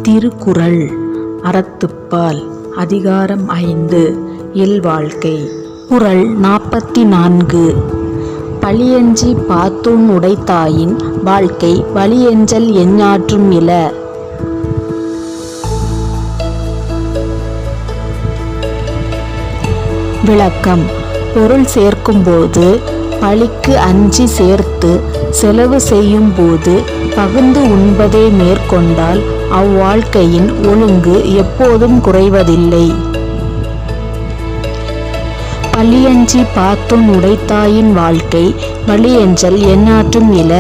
திருக்குறள் அறத்துப்பால் அதிகாரம் 5 இல்வாழ்க்கை. குறள் 44. பழியஞ்சி பாத்துண் உடைத்தாயின் வாழ்க்கை வலியஞ்சல் எஞ்ஞாற்றும் இல. விளக்கம். பொருள் சேர்க்கும்போது பழிக்கு அஞ்சி சேர்த்து செலவு செய்யும் போது பகிர்ந்து உண்பதை மேற்கொண்டால் அவ்வாழ்க்கையின் ஒழுங்கு எப்போதும் குறைவதில்லை. பழியஞ்சி பாத்துண் உடைத்தாயின் வாழ்க்கை வலியஞ்சல் எஞ்ஞாற்றும் இல.